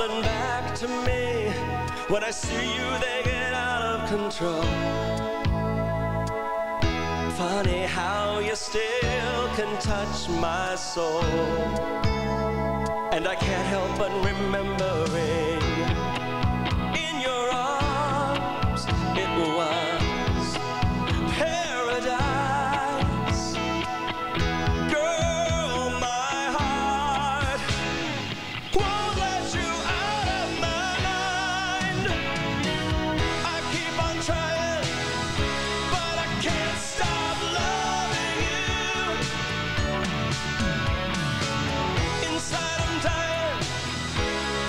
tumbling back to me. When I see you, they get out of control. Funny how you still can touch my soul. And I can't help but remembering in your arms it was paradise. Girl, my heart won't let you out of my mind. I keep on trying, but I can't stop loving you. Inside I'm dying,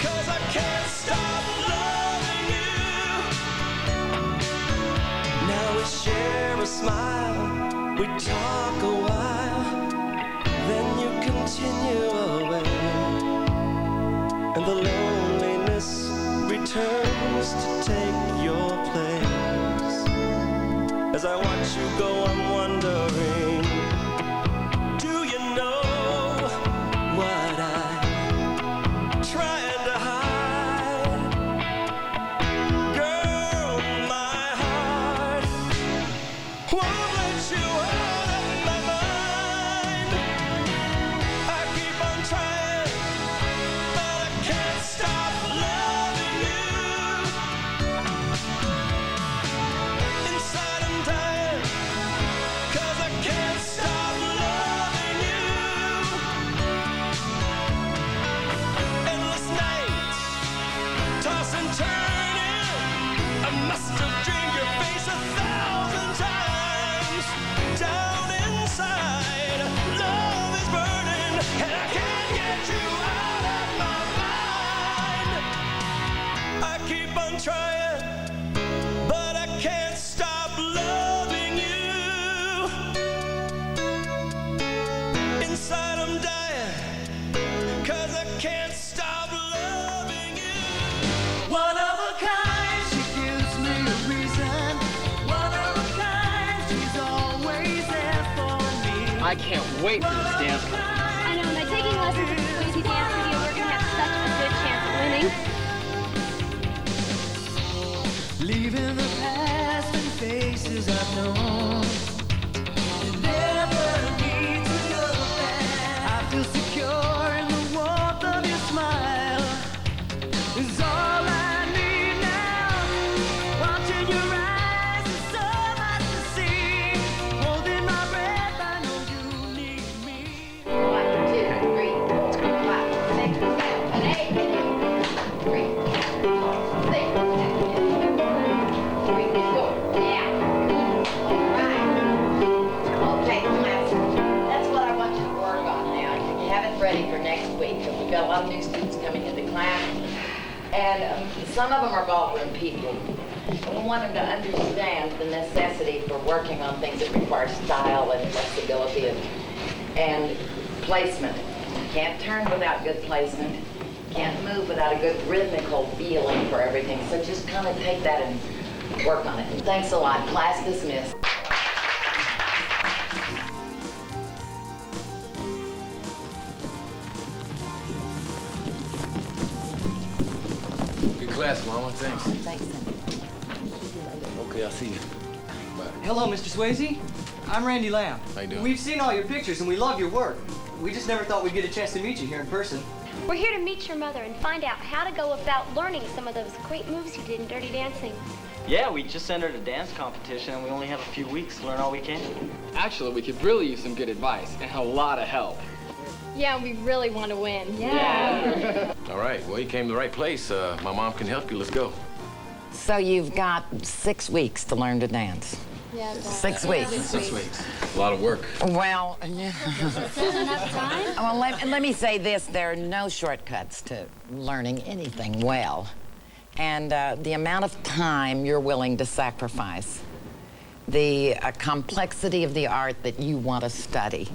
'cause I can't stop loving you. Now we share a smile, we talk a while, then you continue away, and the loneliness returns to take your place. As I watch you go, I'm wondering, do you know what I'm trying to hide? Girl, my heart won't let you out of my mind. I keep on trying, but I can't stop loving you. Inside I'm dying, 'cause I can't stop loving you. Endless nights, toss and turning. I must have dreamed your face 1,000 times. Down inside, love is burning, and I can't get you out of my mind. I keep on trying, but I can't stop loving you. Inside I'm dying, 'cause I can't stop loving you. One of a kind, she gives me a reason. One of a kind, she's always there for me. I can't wait for this dance. I know, by taking lessons at the Swayze dance studio, we're gonna have such a good chance of winning. Leaving the past and faces I've known. You never need to go back. I feel secure in the warmth of your smile. It's all I need now. Watching your eyes is so much to see. Holding my breath, I know you need me. 1, 2, 3, 4, 5, 6, 7, 8, 3, 4, 6, 3, 4. Yeah. All right. Okay, class. That's what I want you to work on now. You have it ready for next week, because we've got a lot of new students coming into class, and some of them are ballroom people. And we want them to understand the necessity for working on things that require style and flexibility and placement. You can't turn without good placement. Can't move without a good rhythmical feeling for everything. So just kind of take that and work on it. And thanks a lot. Class dismissed. Good class, Mama. Thanks. Thanks. Okay, I'll see you. Bye. Hello, Mr. Swayze. I'm Randy Lamb. How you doing? We've seen all your pictures and we love your work. We just never thought we'd get a chance to meet you here in person. We're here to meet your mother and find out how to go about learning some of those great moves you did in Dirty Dancing. Yeah, we just entered a dance competition and we only have a few weeks to learn all we can. Actually, we could really use some good advice and a lot of help. Yeah, we really want to win. All right. Well, you came to the right place. My mom can help you. Let's go. So you've got 6 weeks to learn to dance. Yeah, 6 weeks. 6 weeks. A lot of work. Well, yeah. There's enough time? Well, let me say this. There are no shortcuts to learning anything well. And the amount of time you're willing to sacrifice, the complexity of the art that you want to study,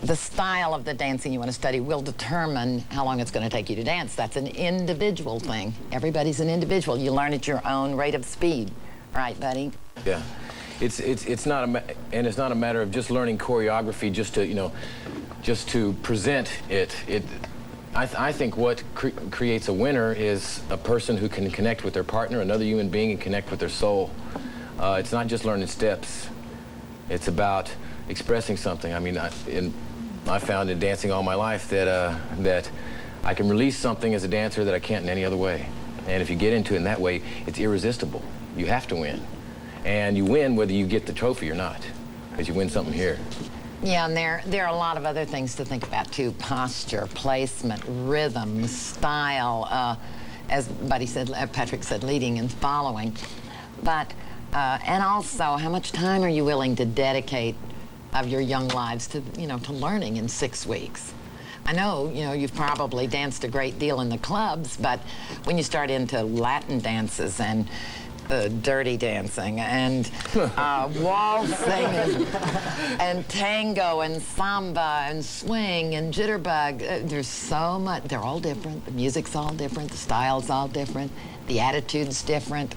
the style of the dancing you want to study will determine how long it's going to take you to dance. That's an individual thing. Everybody's an individual. You learn at your own rate of speed. Right, buddy? Yeah. It's not a matter of just learning choreography just to, just to present it. I think what creates a winner is a person who can connect with their partner, another human being, and connect with their soul. It's not just learning steps. It's about expressing something. I mean, I found in dancing all my life that I can release something as a dancer that I can't in any other way. And if you get into it in that way, it's irresistible. You have to win. And you win whether you get the trophy or not, because you win something here. Yeah, and there are a lot of other things to think about too: posture, placement, rhythm, style. As Buddy said, Patrick said, leading and following. But and also, how much time are you willing to dedicate of your young lives to to learning in 6 weeks? I know you've probably danced a great deal in the clubs, but when you start into Latin dances and dirty dancing and waltzing and tango and samba and swing and jitterbug. There's so much. They're all different. The music's all different. The style's all different. The attitude's different.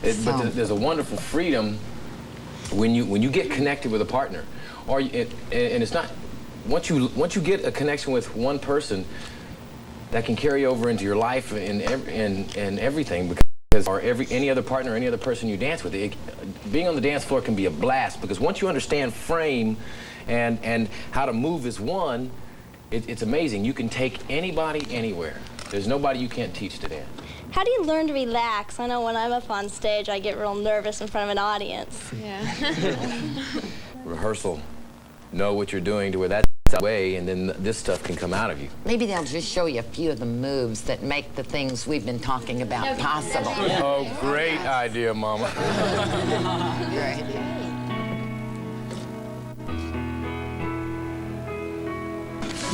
But there's a wonderful freedom when you get connected with a partner, and it's not once you get a connection with one person, that can carry over into your life and everything. Because or any other partner, any other person you dance with. Being on the dance floor can be a blast, because once you understand frame and how to move as one, it's amazing. You can take anybody anywhere. There's nobody you can't teach to dance. How do you learn to relax? I know when I'm up on stage, I get real nervous in front of an audience. Yeah. Rehearsal. Know what you're doing to where that's way, and then this stuff can come out of you. Maybe they'll just show you a few of the moves that make the things we've been talking about possible. Oh, great idea, Mama. Great.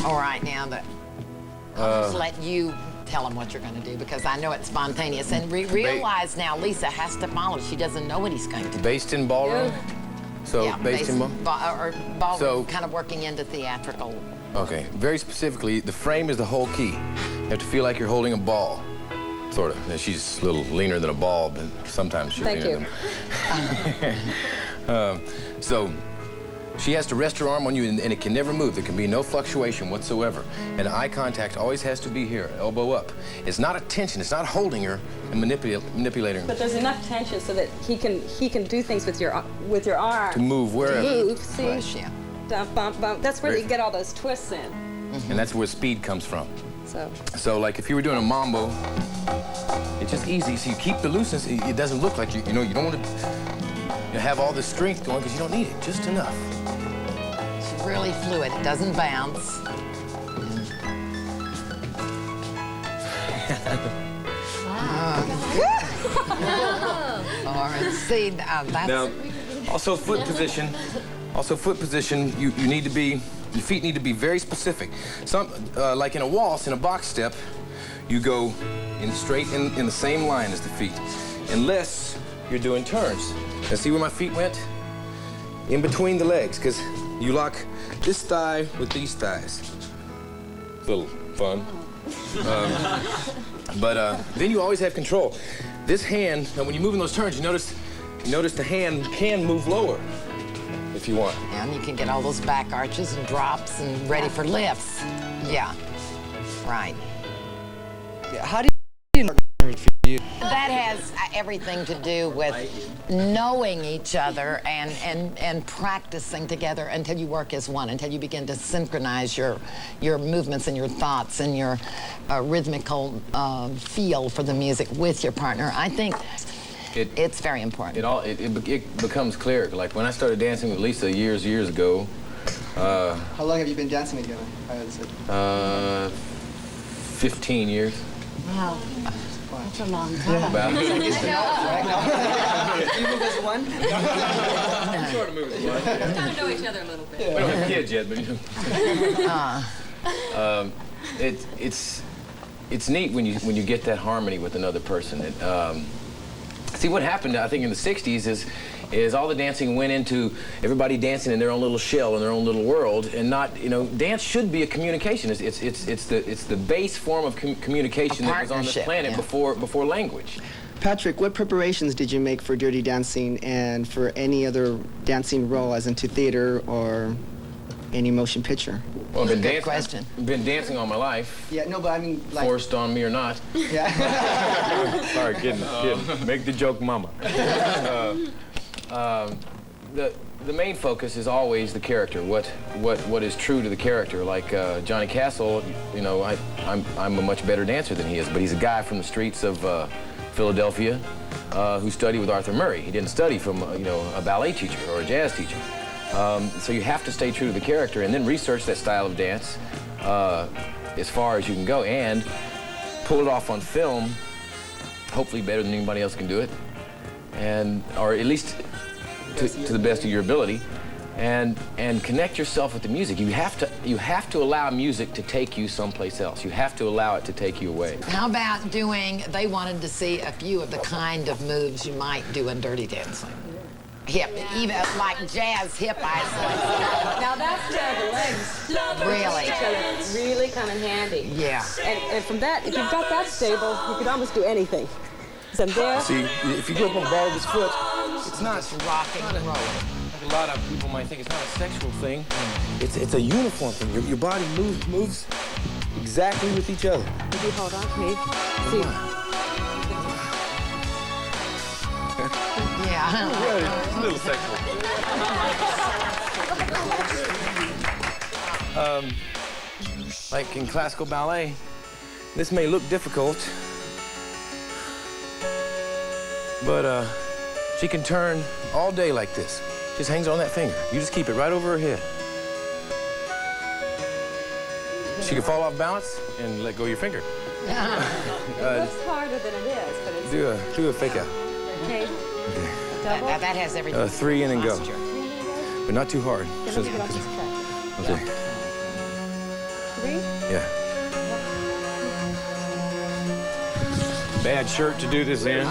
All right, now I'll just let you tell them what you're going to do, because I know it's spontaneous. And realize now Lisa has to follow. She doesn't know what he's going to do. Based in ballroom? So yeah, based in ballroom, so, kind of working into theatrical. Okay, very specifically, the frame is the whole key. You have to feel like you're holding a ball, sort of. And she's a little leaner than a ball, but sometimes she's leaner than. So she has to rest her arm on you, and it can never move. There can be no fluctuation whatsoever. And eye contact always has to be here, elbow up. It's not a tension. It's not holding her and manipulating her. But there's enough tension so that he can do things with your arm. To move wherever. To move, see? Push, yeah. Bump, bump, bump. That's where you get all those twists in. Mm-hmm. And that's where speed comes from. So like if you were doing a mambo, it's just easy. So you keep the looseness. It doesn't look like you don't want to have all the strength going, because you don't need it. Just enough. It's really fluid. It doesn't bounce. See, that's... Now, also foot position. You need to be. Your feet need to be very specific. Like in a waltz, in a box step, you go straight in the same line as the feet, unless you're doing turns. Now see where my feet went? In between the legs, because you lock this thigh with these thighs. It's a little fun. But then you always have control. This hand, now when you move in those turns, you notice the hand can move lower if you want. And you can get all those back arches and drops and ready for lifts. Yeah, right. How do you learn you? That has everything to do with knowing each other and practicing together until you work as one, until you begin to synchronize your movements and your thoughts and your rhythmical feel for the music with your partner. I think it's very important. It becomes clear. Like when I started dancing with Lisa years ago. How long have you been dancing together? 15 years. Wow. That's a long time. About. You move as one? Sort of move as one. We're trying to know each other a little bit. We don't have kids yet, but it's neat when you get that harmony with another person. See, what happened, I think, in the 60s is all the dancing went into everybody dancing in their own little shell, in their own little world, and not, dance should be a communication. It's the base form of communication that was on this planet before language. Patrick, what preparations did you make for Dirty Dancing and for any other dancing role, as into theater or any motion picture? Well, I've been Good dancing. question. Been dancing all my life. Yeah, no, but I mean, like... Forced on me or not. Yeah. Sorry, kidding. Make the joke, mama. The main focus is always the character. What is true to the character? Like Johnny Castle, you know, I'm a much better dancer than he is, but he's a guy from the streets of Philadelphia who studied with Arthur Murray. He didn't study from you know, a ballet teacher or a jazz teacher. So you have to stay true to the character and then research that style of dance as far as you can go and pull it off on film, hopefully better than anybody else can do it, and or at least to the best of your ability, and connect yourself with the music. You have to allow music to take you someplace else. You have to allow it to take you away. How about doing, they wanted to see a few of the kind of moves you might do in Dirty Dancing. Hip, even like jazz hip isolation. Now that's where the legs Really? really come in handy. Yeah. And from that, if you've got that stable, you can almost do anything. So I'm there. See, if you go up on the ball of his foot, it's not Rocking and rolling. like a lot of people might think. It's not a sexual thing. It's a uniform thing. Your body moves exactly with each other. If you hold on to me, see. Yeah. It's a little sexual. Like in classical ballet, this may look difficult, but she can turn all day like this. Just hangs on that finger. You just keep it right over her head. She can fall off balance and let go of your finger. It looks harder than it is, but it's... Do a fake out. Okay. Double. That has everything. 3 in and go. Posture. But not too hard. Okay, let me get off this track. Okay. 3. Yeah. Bad shirt to do this in.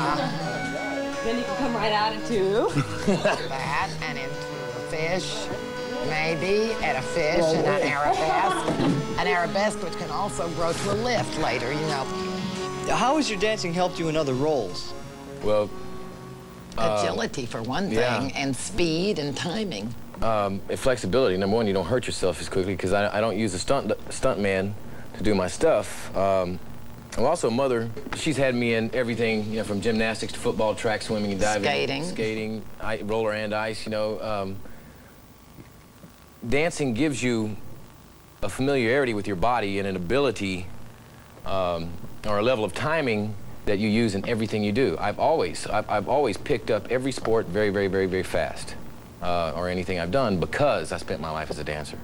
Then you can come right out into... That and into a fish, maybe, and a fish and an arabesque. An arabesque which can also grow to a lift later, you know. How has your dancing helped you in other roles? Well, Agility for one thing, yeah. and speed and timing. and flexibility. Number one, you don't hurt yourself as quickly because I don't use a stunt man to do my stuff. I'm also a mother. She's had me in everything, you know, from gymnastics to football, track swimming and diving. Skating, roller and ice, you know. Dancing gives you a familiarity with your body and an ability or a level of timing that you use in everything you do. I've always picked up every sport very, very, very, very fast, or anything I've done because I spent my life as a dancer.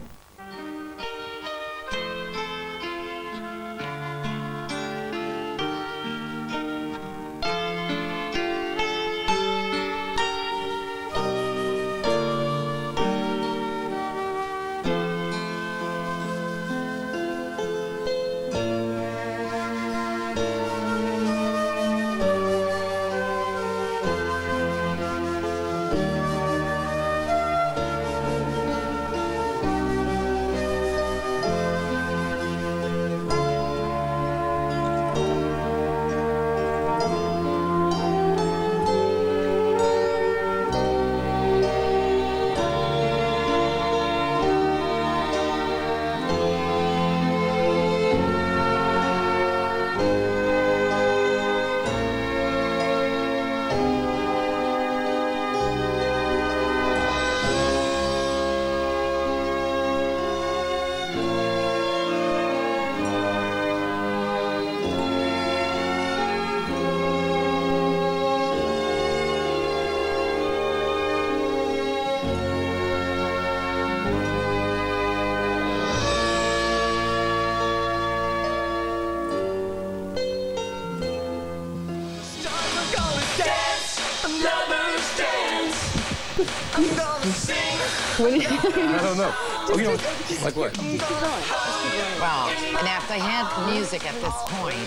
I don't know. Oh, you know, like what? Well, now if they had music at this point,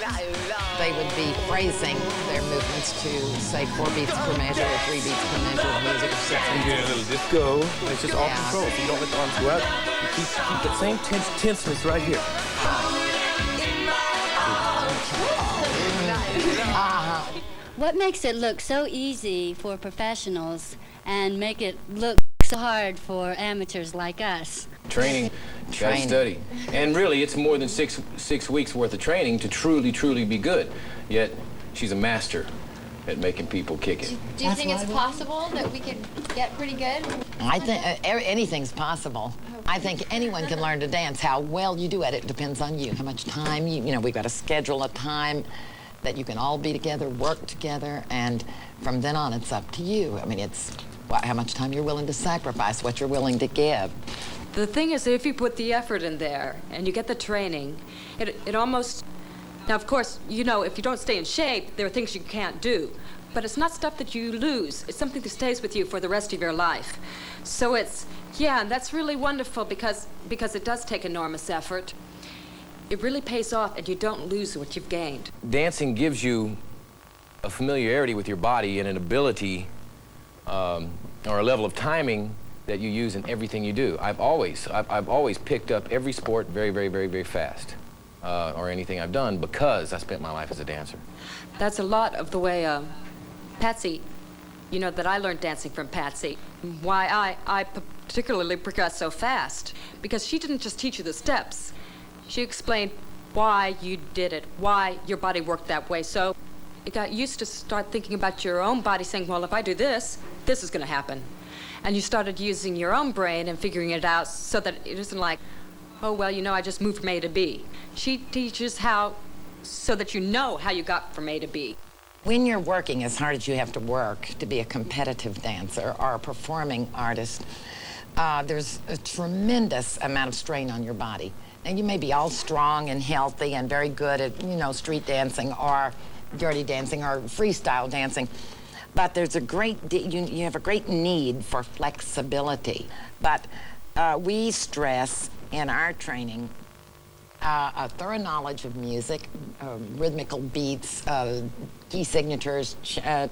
they would be phrasing their movements to, say, 4 beats per measure or 3 beats per measure of music or 6 beats. You get a little disco. It's just all control, so you don't let the arms go out. You keep that same tenseness right here. What makes it look so easy for professionals and make it look so hard for amateurs like us. Training, gotta study. And really, it's more than six weeks worth of training to truly be good. Yet, she's a master at making people kick it. Do you think it's possible that we could get pretty good? I think anything's possible. I think anyone can learn to dance. How well you do at it depends on you. How much time you know, we've got to schedule a time that you can all be together, work together, and from then on, it's up to you. I mean, it's how much time you're willing to sacrifice, what you're willing to give. The thing is, if you put the effort in there and you get the training, it almost... Now, of course, you know, if you don't stay in shape, there are things you can't do. But it's not stuff that you lose. It's something that stays with you for the rest of your life. So it's, yeah, and that's really wonderful because it does take enormous effort. It really pays off, and you don't lose what you've gained. Dancing gives you a familiarity with your body and an ability or a level of timing that you use in everything you do. I've always picked up every sport very fast. Or anything I've done because I spent my life as a dancer. That's a lot of the way Patsy, you know, that I learned dancing from Patsy. Why I particularly progressed so fast, because she didn't just teach you the steps. She explained why you did it, why your body worked that way. So it got used to start thinking about your own body, saying, well, if I do this, this is going to happen. And you started using your own brain and figuring it out so that it isn't like, oh, well, you know, I just moved from A to B. She teaches how, so that you know how you got from A to B. When you're working as hard as you have to work to be a competitive dancer or a performing artist, there's a tremendous amount of strain on your body. And you may be all strong and healthy and very good at, you know, street dancing or dirty dancing or freestyle dancing. But there's a you have a great need for flexibility. But we stress in our training a thorough knowledge of music, rhythmical beats, key signatures,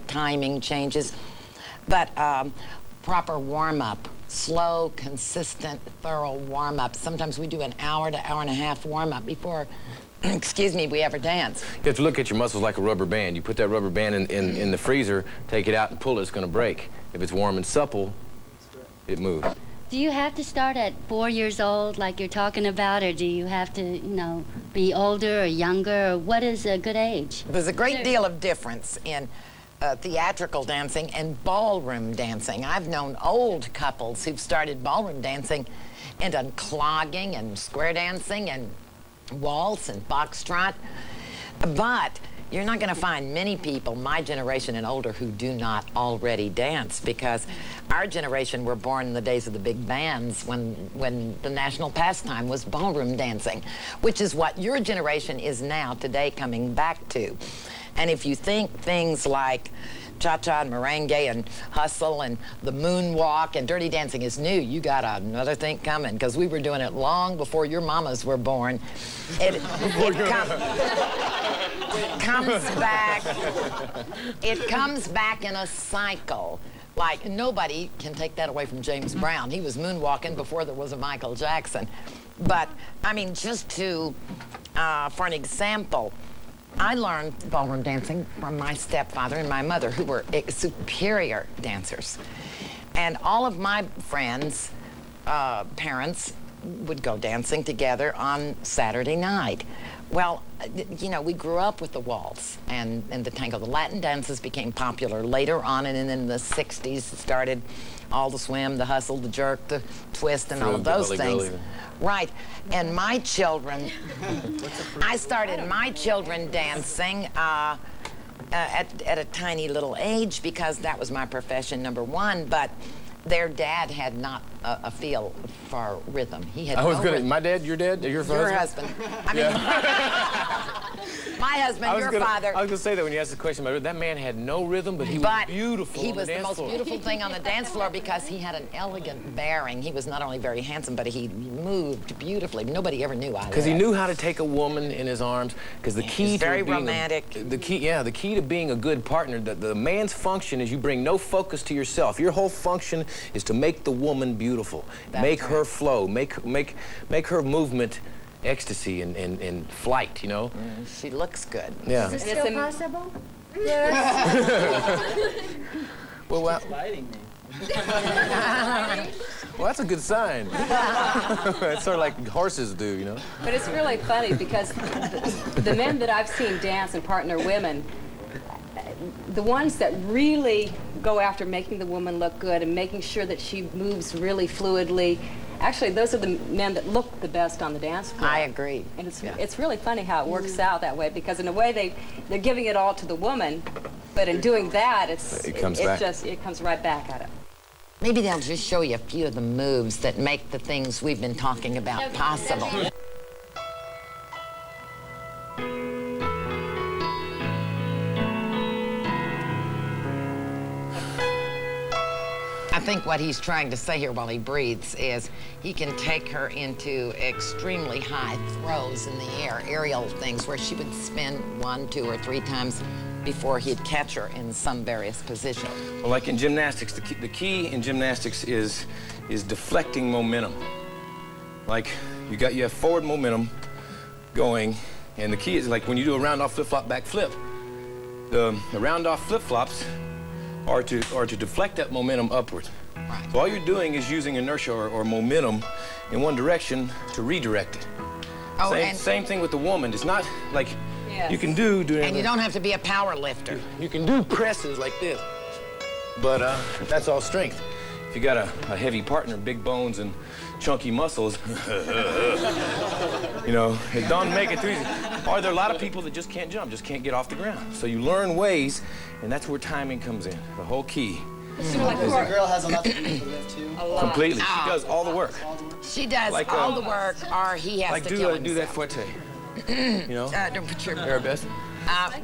timing changes, but proper warm-up, slow, consistent, thorough warm-up. Sometimes we do an hour to hour and a half warm-up before, excuse me, we ever dance. You have to look at your muscles like a rubber band. You put that rubber band in the freezer, take it out and pull it, it's going to break. If it's warm and supple, it moves. Do you have to start at 4 years old like you're talking about, or do you have to, you know, be older or younger, or what is a good age? There's a great deal of difference in theatrical dancing and ballroom dancing. I've known old couples who've started ballroom dancing and done clogging and square dancing and waltz and foxtrot, but you're not going to find many people, my generation and older, who do not already dance, because our generation were born in the days of the big bands when the national pastime was ballroom dancing, which is what your generation is now today coming back to. And if you think things like cha-cha and merengue and hustle and the moonwalk and dirty dancing is new, you got another thing coming, because we were doing it long before your mamas were born. It comes back in a cycle. Like, nobody can take that away from James Brown. He was moonwalking before there was a Michael Jackson. But, I mean, just to, for an example, I learned ballroom dancing from my stepfather and my mother, who were superior dancers. And all of my friends' parents would go dancing together on Saturday night. Well, you know, we grew up with the waltz and the tango. The Latin dances became popular later on, and then in the 60s it started all the swim, the hustle, the jerk, the twist, and all of those things. Right. And my children, I started my children dancing at a tiny little age, because that was my profession, number one, but their dad had not a feel for rhythm. He had rhythm. My dad, your dad, your husband? I mean, my husband, your father. I was going to say that when you asked the question about that man had no rhythm, but he was beautiful. He was the most beautiful thing on the dance floor, because he had an elegant bearing. He was not only very handsome, but he moved beautifully. Nobody ever knew I Because he knew how to take a woman in his arms. Because the key to very romantic. The key to being a good partner, the man's function is you bring no focus to yourself. Your whole function is to make the woman beautiful. Make her flow. Make her movement ecstasy and flight, you know? She looks good. Yeah. Is it still possible? Yes. Well, She's biting me. Well, that's a good sign. It's sort of like horses do, you know? But it's really funny because the men that I've seen dance and partner women, the ones that really go after making the woman look good and making sure that she moves really fluidly, actually, those are the men that look the best on the dance floor. I agree. And it's really funny how it works out that way, because in a way they're giving it all to the woman, but in doing that, it comes right back at it. Maybe they'll just show you a few of the moves that make the things we've been talking about possible. I think what he's trying to say here while he breathes is he can take her into extremely high throws in the air, aerial things, where she would spin 1, 2, or 3 times before he'd catch her in some various position. Well, like in gymnastics, the key in gymnastics is deflecting momentum. Like you have forward momentum going, and the key is like when you do a round-off flip-flop back flip, the round-off flip-flops are to deflect that momentum upward. Right. So all you're doing is using inertia or momentum in one direction to redirect it. Oh, Same thing with the woman. It's not like Yes. you can do And you don't have to be a power lifter. You can do presses like this, but that's all strength. If you got a heavy partner, big bones and chunky muscles, you know, it don't make it too easy. Or there are a lot of people that just can't jump, just can't get off the ground. So you learn ways, and that's where timing comes in. The whole key. So the girl has a lot to do with the lift too? Completely. She does all the work. She does Like, all the work, or he has Like to kill do that himself. forte. You know? Don't put your Arabesque.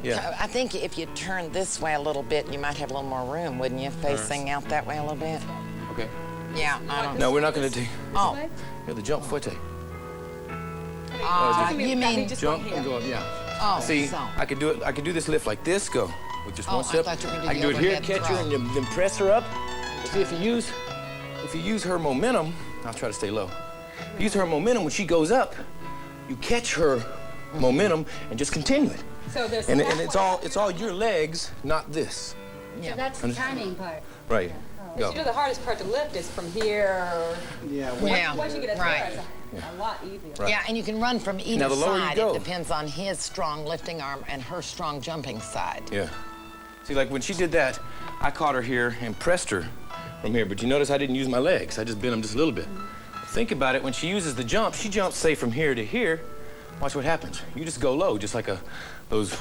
Yeah. I think if you turn this way a little bit, you might have a little more room, wouldn't you? Facing out that way a little bit. Okay. Yeah, I don't. No, we're not going to do. Oh. Yeah, the jump forte. You mean Jump and go up, yeah. Oh, See, so. I could do this lift like this, go with just one I step. thought you were gonna do I can the do it here, overhead catch her, throw. and then press her up. See, if you use her momentum, I'll try to stay low. Use her momentum when she goes up, you catch her momentum and just continue it. So there's And it's all your legs, not this. So that's the timing part. Right. Go. You know, the hardest part to lift is from here. Yeah. Once you get it right. there, it's a lot easier. Right. Yeah, and you can run from either Now, the lower you side. go. It depends on his strong lifting arm and her strong jumping side. Yeah. See, like when she did that, I caught her here and pressed her from here. But you notice I didn't use my legs. I just bent them just a little bit. Think about it. When she uses the jump, she jumps, say, from here to here. Watch what happens. You just go low, just like those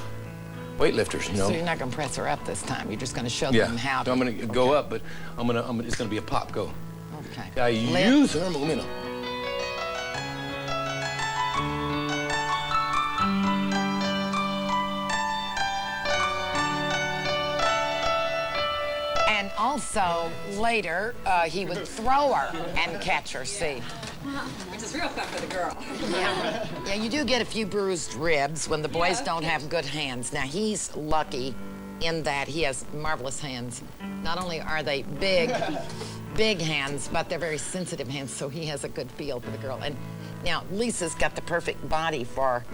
weightlifters, you know. So you're not going to press her up this time. You're just going to show Yeah. them how So to. I'm gonna go up, but it's gonna be a pop. Go. Okay. I use her momentum. And also, later, he would throw her and catch her, see. Which is real fun for the girl. Yeah, you do get a few bruised ribs when the boys don't have good hands. Now, he's lucky in that he has marvelous hands. Not only are they big hands, but they're very sensitive hands, so he has a good feel for the girl. And now, Lisa's got the perfect body for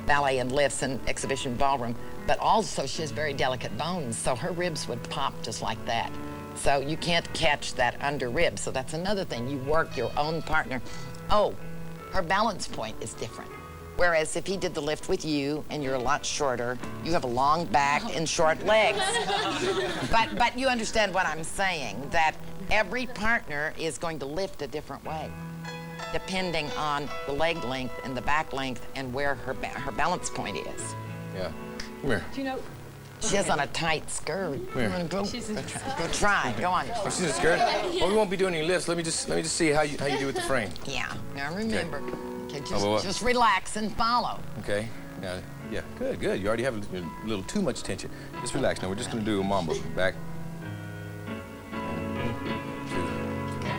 ballet and lifts and exhibition ballroom, but also she has very delicate bones, so her ribs would pop just like that. So you can't catch that under rib, so that's another thing. You work your own partner. Oh, her balance point is different. Whereas if he did the lift with you and you're a lot shorter, you have a long back and short legs. But you understand what I'm saying, that every partner is going to lift a different way, depending on the leg length and the back length and where her balance point is. Yeah. Come here. Do you know? She has on a tight skirt. Here. Go try. Go on. Oh, she's scared. Well, we won't be doing any lifts. Let me just see how you do with the frame. Yeah. Now remember. Okay, what? just relax and follow. Okay. Yeah. Good. You already have a little too much tension. Just relax. Now we're just gonna do a mambo. Back.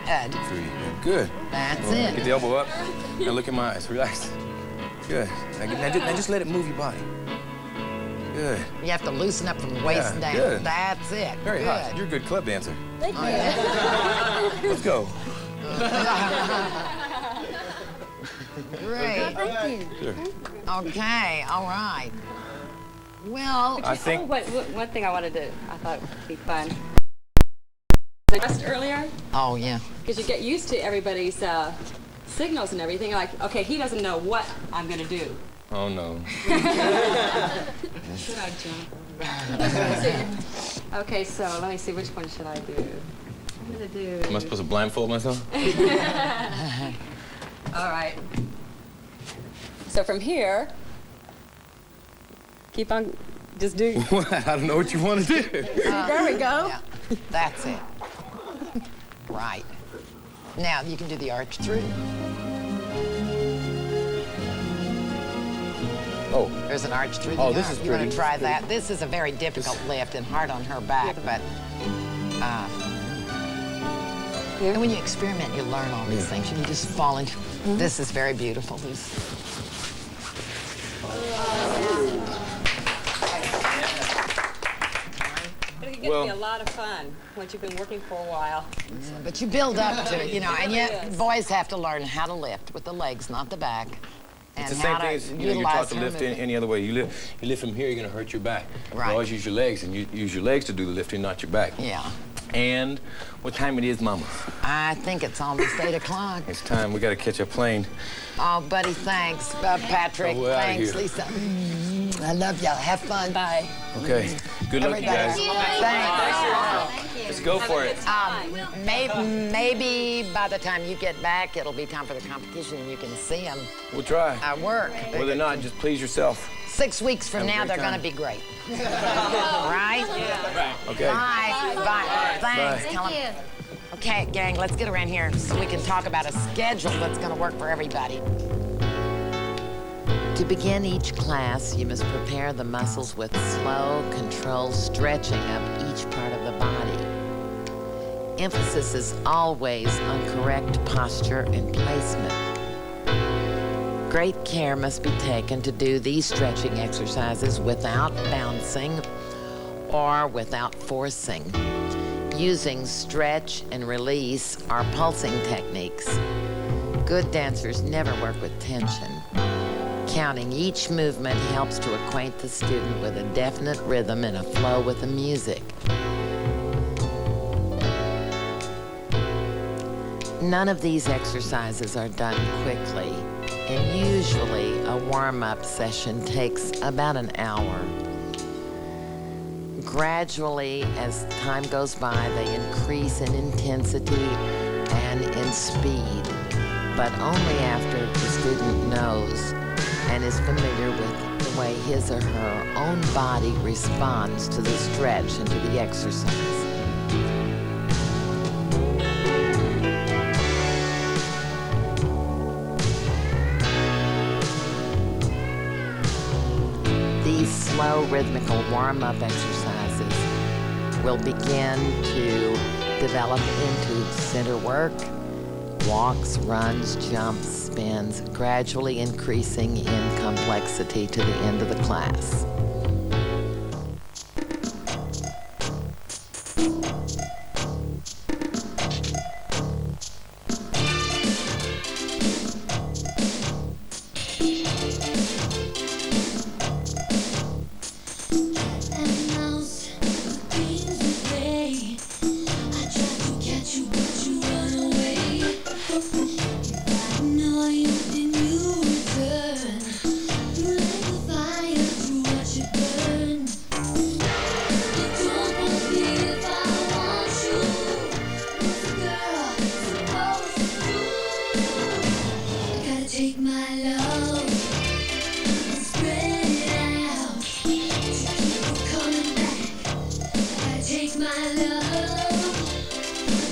1, 2, Good. 3. Good. That's it. Get the elbow up. Now look in my eyes. Relax. Good. Now just let it move your body. Good. You have to loosen up from the waist down. Good. That's it. Very good. hot. You're a good club dancer. Thank you. Let's go. Great. Thank you. Sure. Okay. All right. Well, I think. One thing I thought would be fun. Just earlier, Oh, yeah. because you get used to everybody's signals and everything. Like, okay, he doesn't know what I'm going to do. Oh, no. Should I jump? Okay, so let me see, which one should I do? I'm going to do... Am I supposed to blindfold myself? All right. So from here, keep on, just do... I don't know what you want to do. There we go. Yeah, that's it. Right. Now you can do the arch through. Oh. There's an arch through the Oh, arm. this is You want pretty. to try that? This is a very difficult lift and hard on her back, but and when you experiment, you learn all these things. You just fall into. This is very beautiful. It'll get to be a lot of fun once you've been working for a while. But you build up to it, you know, and yet Yes. boys have to learn how to lift with the legs, not the back. It's And the same how thing to as, you utilize taught to her lift movement. any other way. You lift from here, you're going to hurt your back. Right. You always use your legs, and you use your legs to do the lifting, not your back. Yeah. And what time it is, Mama? I think it's almost 8 o'clock. It's time. We got to catch a plane. Oh, buddy, thanks. Patrick, Oh, we're outta thanks, here. Lisa. I love y'all. Have fun. Bye. Okay. Good luck, you guys. Thanks. Let's go for it. Maybe by the time you get back, it'll be time for the competition and you can see them We'll try. work. Whether or not, just please yourself. 6 weeks from Have a now, great they're time. going to be great. Right? Okay. Bye. Bye. Thanks. Thank Tell 'em. you. Okay, gang, let's get around here so we can talk about a schedule that's going to work for everybody. To begin each class, you must prepare the muscles with slow, controlled stretching of each part of the body. Emphasis is always on correct posture and placement. Great care must be taken to do these stretching exercises without bouncing or without forcing. Using stretch and release are pulsing techniques. Good dancers never work with tension. Counting each movement helps to acquaint the student with a definite rhythm and a flow with the music. None of these exercises are done quickly, and usually a warm-up session takes about an hour. Gradually, as time goes by, they increase in intensity and in speed, but only after the student knows and is familiar with the way his or her own body responds to the stretch and to the exercise. These slow rhythmical warm-up exercises will begin to develop into center work, walks, runs, jumps, spins, gradually increasing in complexity to the end of the class. Take my love and spread it out to keep it coming back. I take my love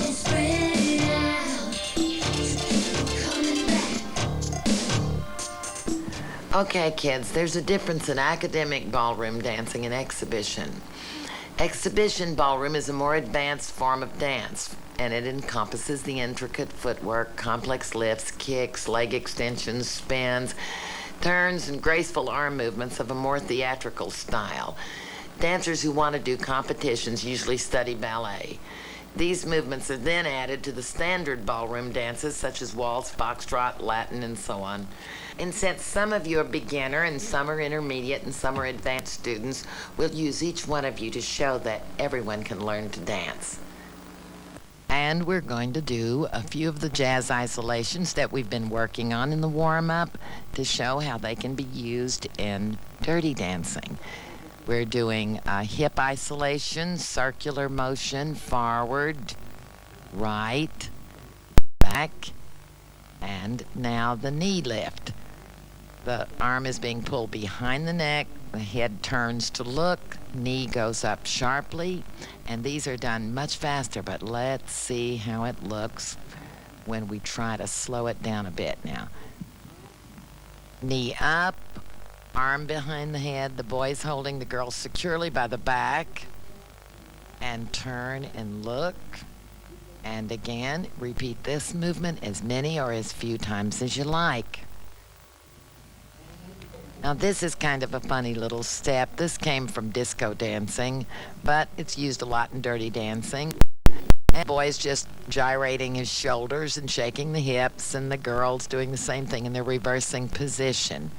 and spread it out to keep it coming back. Okay, kids, there's a difference in academic ballroom dancing and exhibition. Exhibition ballroom is a more advanced form of dance, and it encompasses the intricate footwork, complex lifts, kicks, leg extensions, spins, turns, and graceful arm movements of a more theatrical style. Dancers who want to do competitions usually study ballet. These movements are then added to the standard ballroom dances such as waltz, foxtrot, Latin, and so on. And since some of you are beginner and some are intermediate and some are advanced students, we'll use each one of you to show that everyone can learn to dance. And we're going to do a few of the jazz isolations that we've been working on in the warm-up to show how they can be used in Dirty Dancing. We're doing a hip isolation, circular motion, forward, right, back, and now the knee lift. The arm is being pulled behind the neck, the head turns to look, knee goes up sharply, and these are done much faster, but let's see how it looks when we try to slow it down a bit now. Knee up, arm behind the head, the boy's holding the girl securely by the back, and turn and look. And again, repeat this movement as many or as few times as you like. Now this is kind of a funny little step. This came from disco dancing, but it's used a lot in Dirty Dancing. And the boy's just gyrating his shoulders and shaking the hips, and the girl's doing the same thing in their reversing position.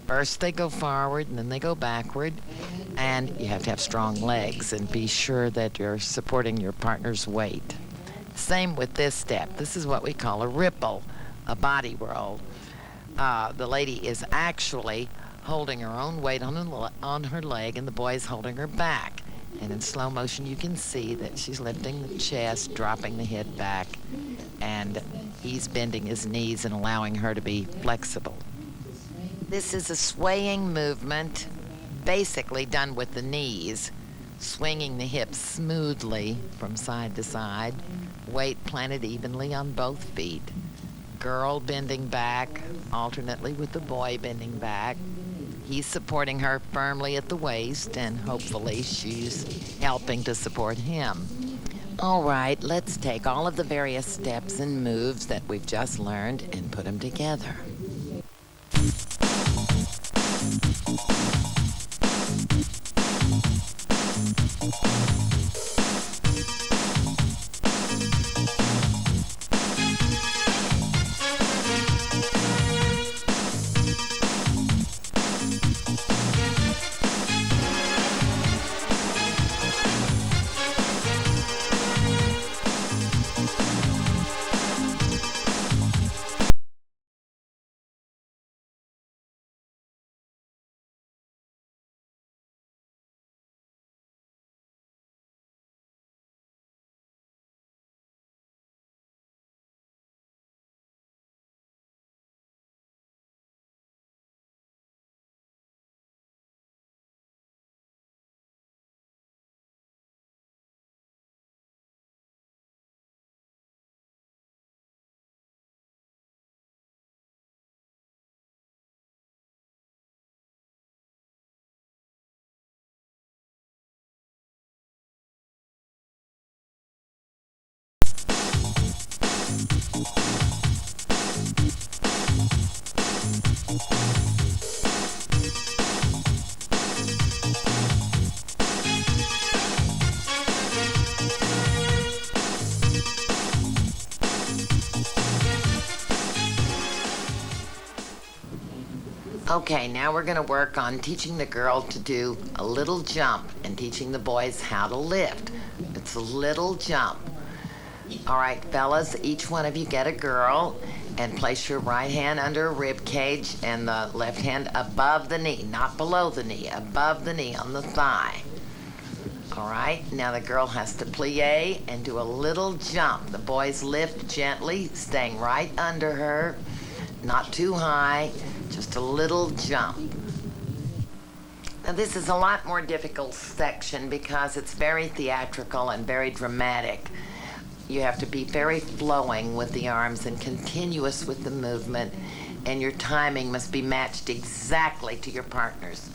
First they go forward and then they go backward, and you have to have strong legs and be sure that you're supporting your partner's weight. Same with this step. This is what we call a ripple, a body roll. The lady is actually holding her own weight on her leg, and the boy's holding her back. And in slow motion, you can see that she's lifting the chest, dropping the head back, and he's bending his knees and allowing her to be flexible. This is a swaying movement, basically done with the knees, swinging the hips smoothly from side to side, weight planted evenly on both feet. Girl bending back, alternately with the boy bending back. He's supporting her firmly at the waist, and hopefully she's helping to support him. All right, let's take all of the various steps and moves that we've just learned and put them together. Okay, now we're going to work on teaching the girl to do a little jump and teaching the boys how to lift. It's a little jump. All right, fellas, each one of you get a girl and place your right hand under a rib cage and the left hand above the knee, not below the knee, above the knee on the thigh. All right, now the girl has to plie and do a little jump. The boys lift gently, staying right under her, not too high, just a little jump. Now this is a lot more difficult section because it's very theatrical and very dramatic. You have to be very flowing with the arms and continuous with the movement, and your timing must be matched exactly to your partner's.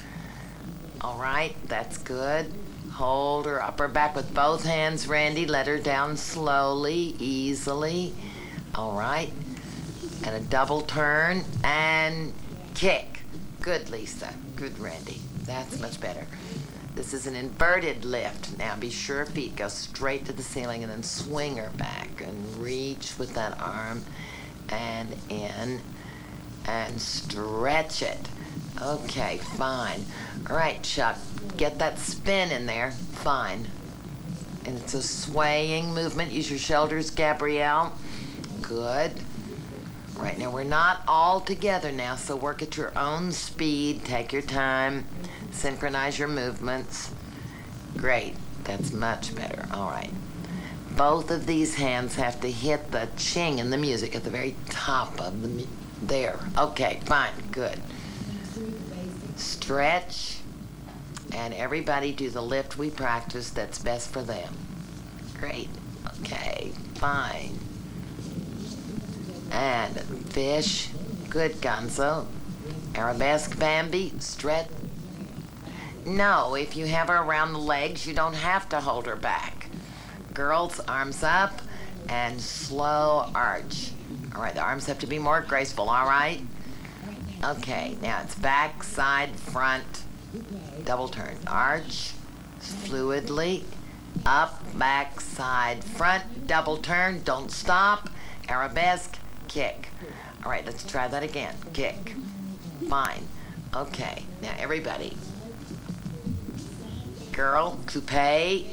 All right, that's good. Hold her upper back with both hands, Randy. Let her down slowly, easily. All right. And a double turn and kick. Good, Lisa. Good, Randy. That's much better. This is an inverted lift. Now be sure feet go straight to the ceiling and then swing her back and reach with that arm and in and stretch it. Okay, fine. All right, Chuck, get that spin in there. Fine. And it's a swaying movement. Use your shoulders, Gabrielle. Good. Right, now we're not all together now, so work at your own speed. Take your time. Synchronize your movements. Great. That's much better. All right. Both of these hands have to hit the ching in the music at the very top of the there. Okay, fine. Good. Stretch. And everybody do the lift we practiced that's best for them. Great. Okay, fine. And fish. Good, Gonzo. Arabesque, Bambi. Stretch. No, if you have her around the legs, you don't have to hold her back. Girls, arms up and slow arch. All right, the arms have to be more graceful, all right? Okay, now it's back, side, front, double turn. Arch, fluidly, up, back, side, front, double turn, don't stop, arabesque, kick. All right, let's try that again. Kick. Fine. Okay, now everybody. Girl, coupe,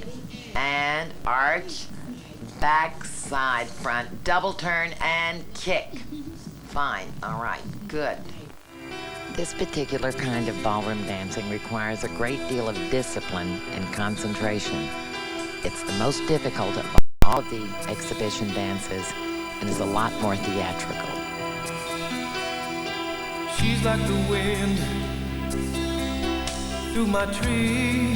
and arch, back, side, front, double turn, and kick. Fine, all right, good. This particular kind of ballroom dancing requires a great deal of discipline and concentration. It's the most difficult of all of the exhibition dances and is a lot more theatrical. She's like the wind through my tree.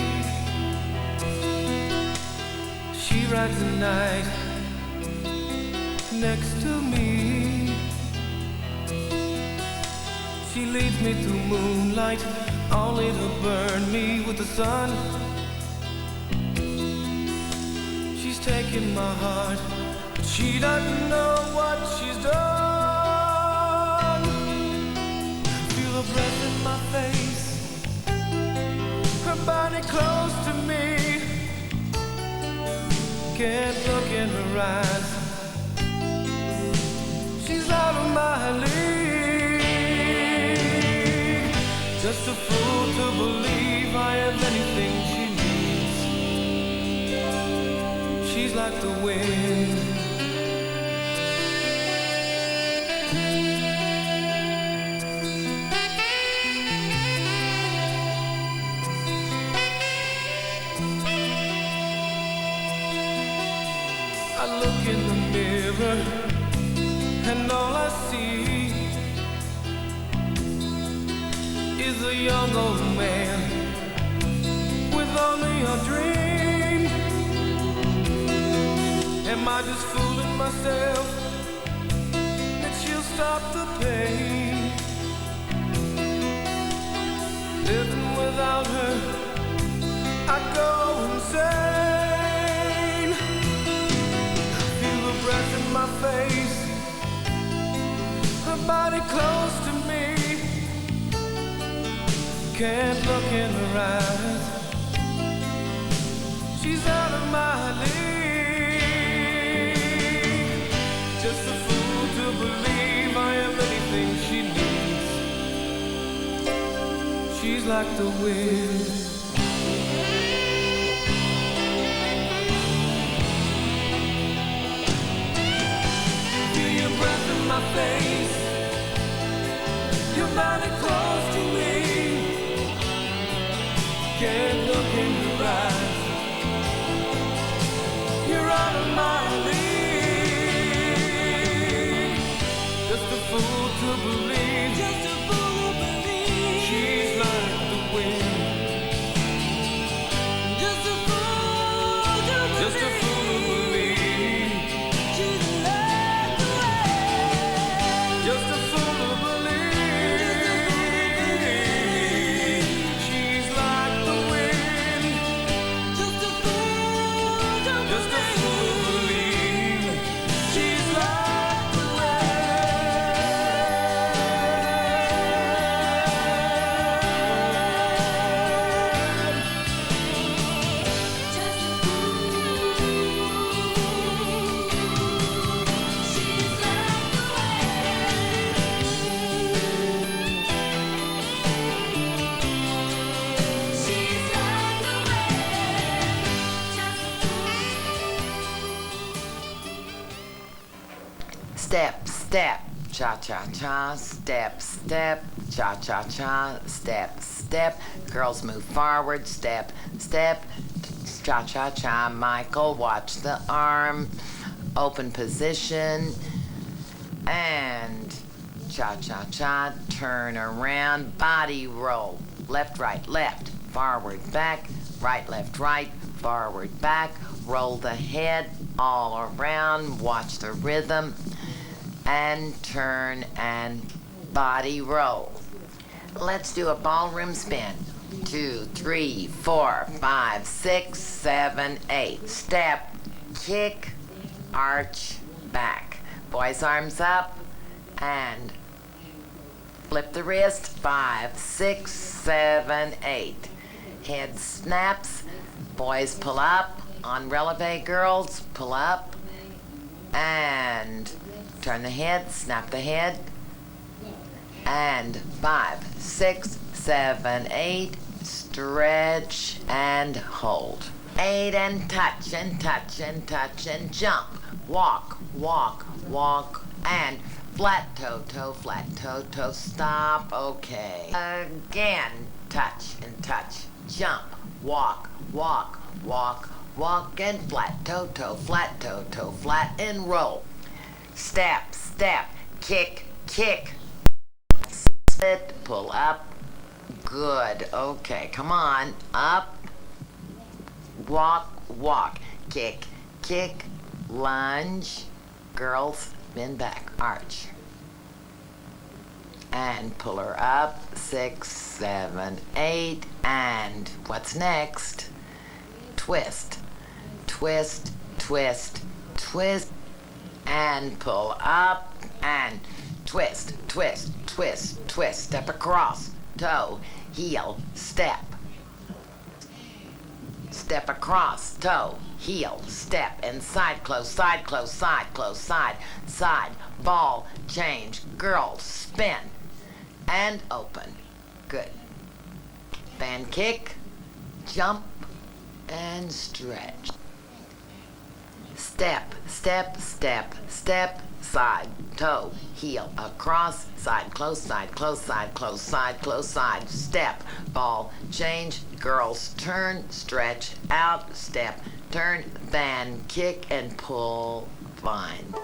She rides the night next to me. She leads me through moonlight, only to burn me with the sun. She's taking my heart, but she doesn't know what she's done. Feel her breath in my face, her body close to me. Can't look in her eyes, she's out of my league. Just a fool to believe I have anything she needs. She's like the wind. I look in the mirror and all I see is a young old man with only a dream. Am I just fooling myself that she'll stop the pain? Living without her, I go insane. Feel the breath in my face, her body close to me. Can't look in her eyes, she's out of my league. Just a fool to believe I am anything she needs. She's like the wind. Feel your breath in my face, your body close to me. Can't look in your eyes, you're out of my league. Just a fool to believe, just a fool to believe. She's like the wind. Just a fool to believe, just a fool to believe. She's like the wind. Just a fool to believe. She's like the wind. step, step, cha-cha-cha, step, step, cha-cha-cha, step, step. Girls move forward, step, step, cha-cha-cha. Michael, watch the arm, open position, and cha-cha-cha, turn around, body roll, left, right, left, forward, back, right, left, right, forward, back, roll the head all around, watch the rhythm, and turn and body roll. Let's do a ballroom spin. 2, 3, 4, 5, 6, 7, 8. Step, kick, arch, back. Boys' arms up, and flip the wrist. 5, 6, 7, 8. Head snaps. Boys pull up. On releve, girls, pull up. And turn the head, snap the head. And 5, 6, 7, 8. Stretch and hold. 8 and touch and touch and touch and jump. Walk, walk, walk, and flat toe, toe, flat toe, toe, stop, okay. Again, touch and touch, jump, walk, walk, walk, walk, and flat toe, toe, flat toe, toe, flat, and roll. Step, step, kick, kick, sit, pull up. Good, okay, come on, up, walk, walk, kick, kick, lunge, girls, bend back, arch. And pull her up, 6, 7, 8, and what's next? Twist, twist, twist, twist, and pull up, and twist, twist, twist, twist, step across, toe, heel, step. Step across, toe, heel, step, and side close, side close, side close, side, side, ball, change, girls, spin, and open. Good. Fan kick, jump, and stretch. Step, step, step, step, side, toe, heel, across, side, close, side, close, side, close, side, close, side, step, ball, change, girls, turn, stretch, out, step, turn, fan, kick, and pull, bind.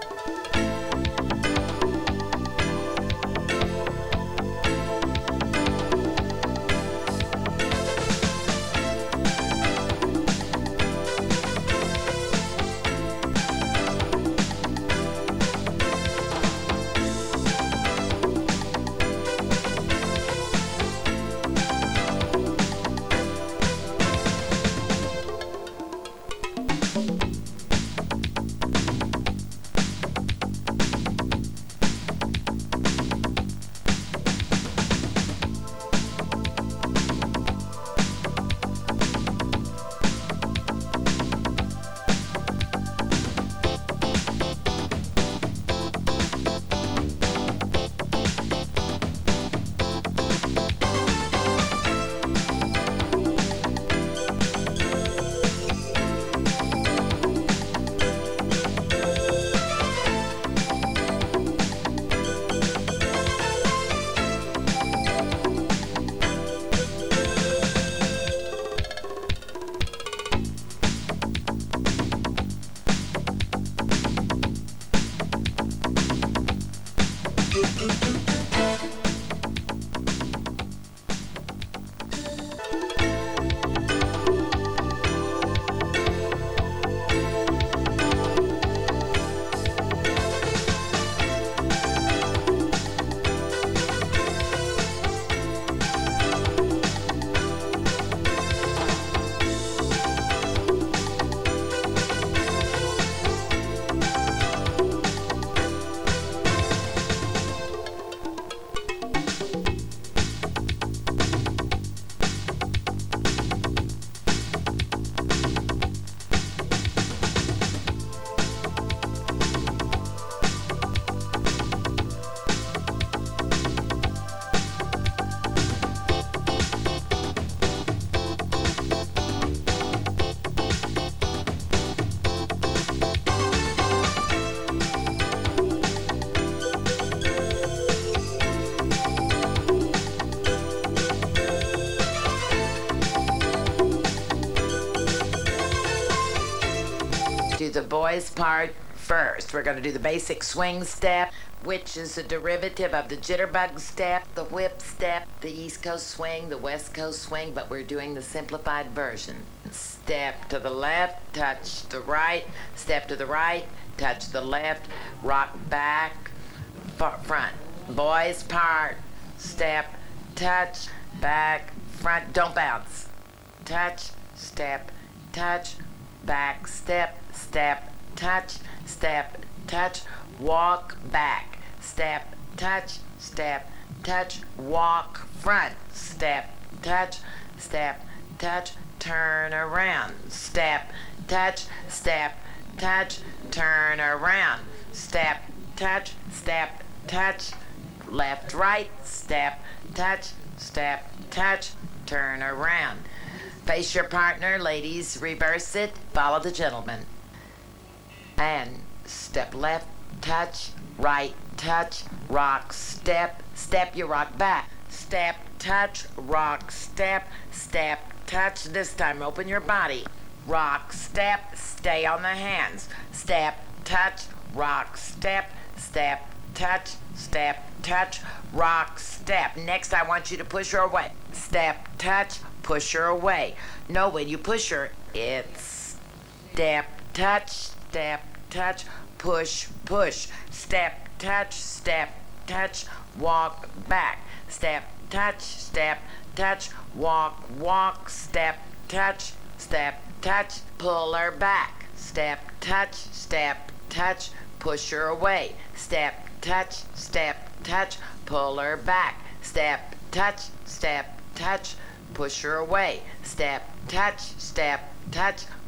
the boys' part first. We're going to do the basic swing step, which is a derivative of the jitterbug step, the whip step, the East Coast swing, the West Coast swing, but we're doing the simplified version. Step to the left, touch the right, step to the right, touch the left, rock back, front. Boys' part, step, touch, back, front, don't bounce. Touch, step, touch, back, step, step, touch, step, touch, walk back, step, touch, walk front, step, touch, turn around, step, touch, turn around, step, touch, left, right, step, touch, turn around. Face your partner, ladies, reverse it, follow the gentleman. And step left, touch, right, touch, rock, step, you rock back. Step, touch, rock, step, touch. This time, open your body. Rock, step, stay on the hands. Step, touch, rock, step, touch, rock, step. Next, I want you to push her away. Step, touch, push her away. No, when you push her, it's step, touch, push, step, touch, walk back. Step, touch, walk, step, touch, pull her back. Step, touch, push her away. Step, touch, pull her back. Step, touch, push her away. Step, touch,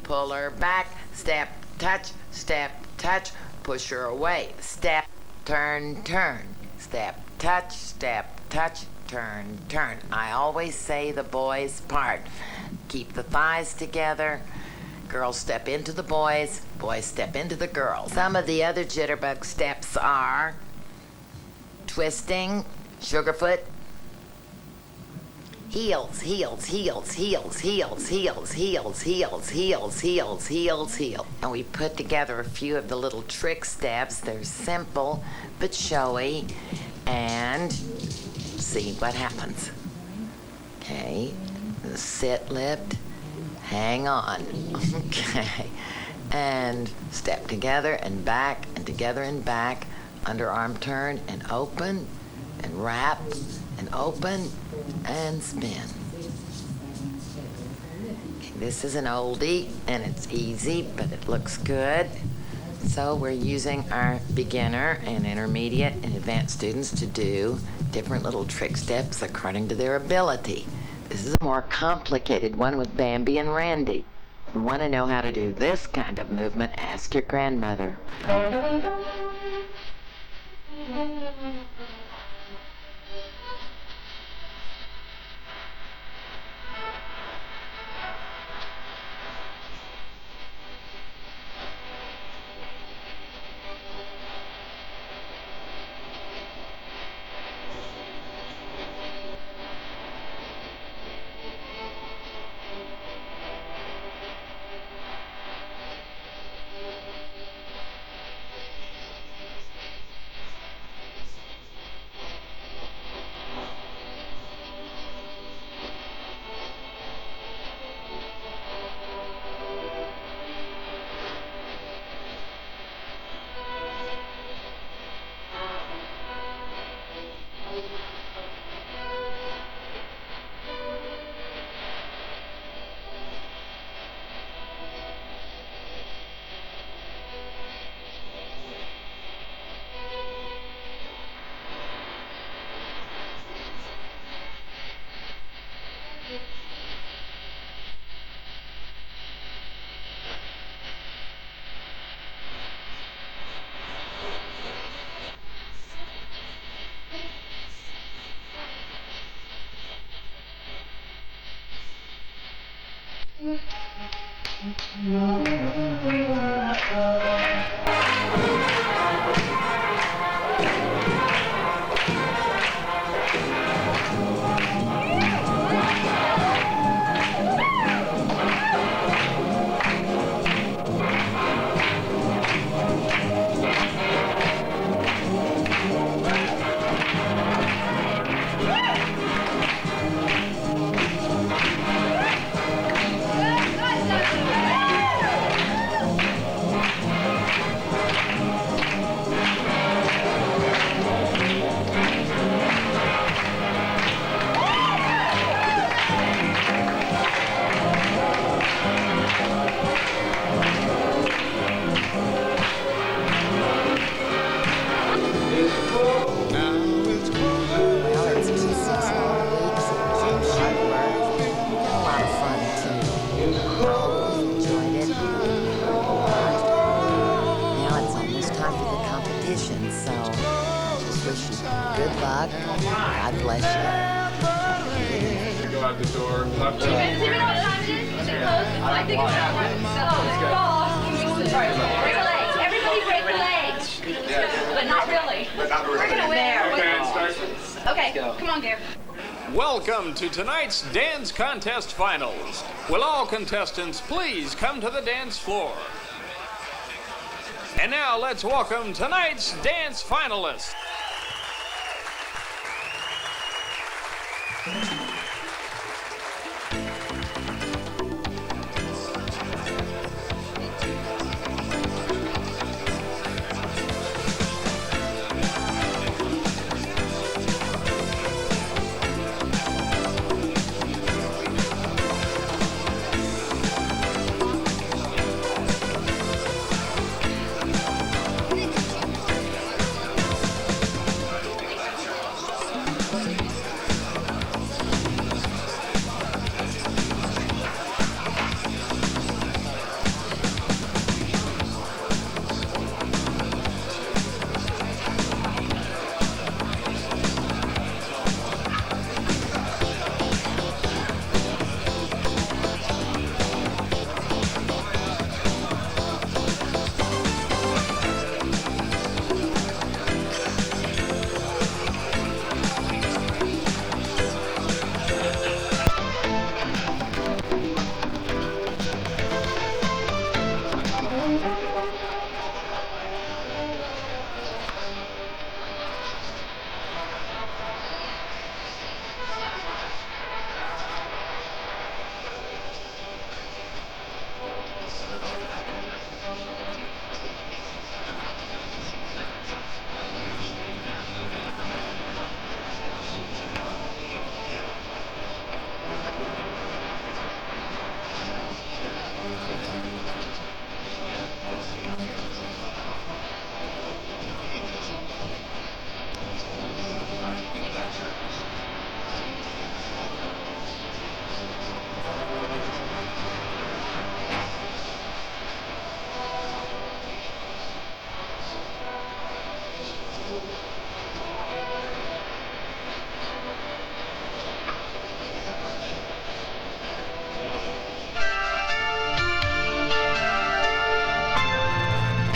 pull her back. Step, touch, push her away. Step, turn. Step, touch, turn. I always say the boys' part. Keep the thighs together. Girls step into the boys step into the girls. Some of the other jitterbug steps are twisting, sugarfoot, heels. And we put together a few of the little trick steps. They're simple but showy. And see what happens. Okay, sit, lift, hang on. Okay, and step together and back and together and back. Underarm turn and open and wrap and open and spin. Okay, this is an oldie and it's easy, but it looks good. So we're using our beginner and intermediate and advanced students to do different little trick steps according to their ability. This is a more complicated one with Bambi and Randy. If you want to know how to do this kind of movement, ask your grandmother. bless you. Go out the door. Do you know what time it is? Is it close? I think it's about one. Sorry. Break the legs. Everybody break the legs. But not really. We're gonna win. Okay, come on, Gare. Welcome to tonight's dance contest finals. Will all contestants please come to the dance floor? And now let's welcome tonight's dance finalists.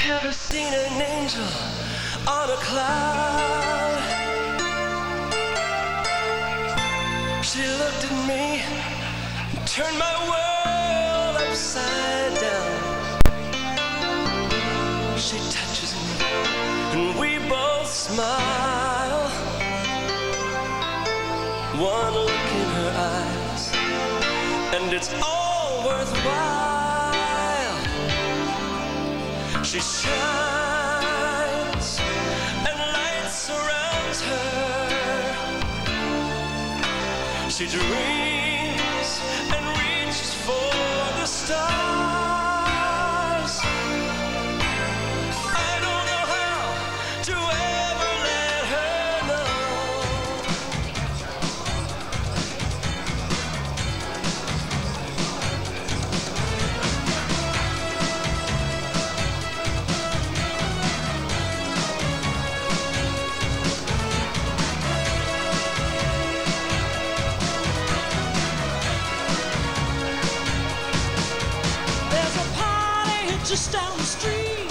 Ever seen an angel on a cloud? She looked at me and turned my world upside down. She touches me and we both smile. One look in her eyes and it's all worthwhile. She shines and light surrounds her. She dreams and reaches for the stars. I don't know how to ever let her know. Just down the street,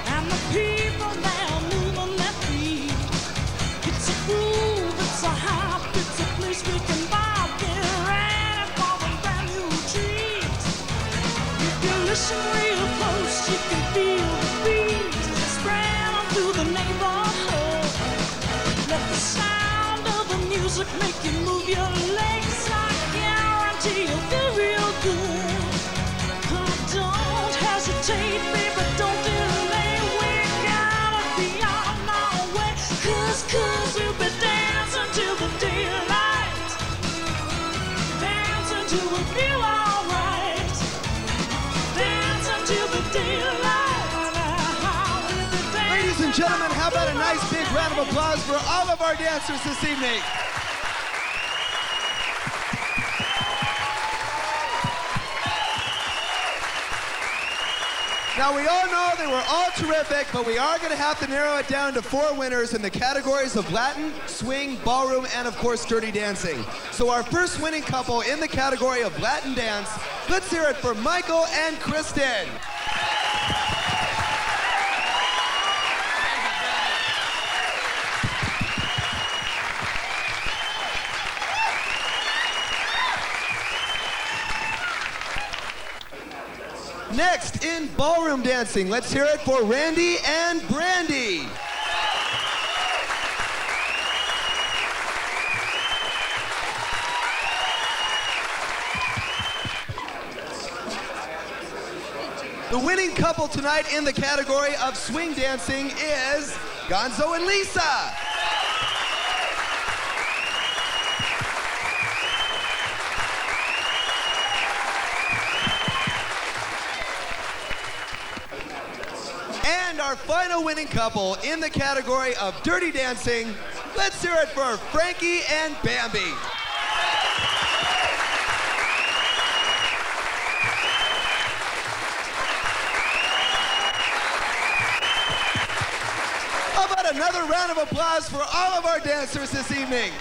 and the people now moving their feet. It's a groove, it's a hype, it's a place we can vibe, get ready for a brand new treat. If you listen real close, you can feel the beat spread through the neighborhood. Let the sound of the music make you move your legs. I guarantee you'll feel real good. Don't hesitate, baby, don't delay. We gotta be on our way. Cause we'll be dancing till the daylight. Dancing till we feel alright. Dancing till the daylight. Ladies and gentlemen, how about a nice big round of applause for all of our dancers this evening? Now, we all know they were all terrific, but we are going to have to narrow it down to 4 winners in the categories of Latin, swing, ballroom, and of course, dirty dancing. So our first winning couple in the category of Latin dance, let's hear it for Michael and Kristen. Next, in ballroom dancing, let's hear it for Randy and Brandy. The winning couple tonight in the category of swing dancing is Gonzo and Lisa. And our final winning couple in the category of dirty dancing, let's hear it for Frankie and Bambi. How about another round of applause for all of our dancers this evening?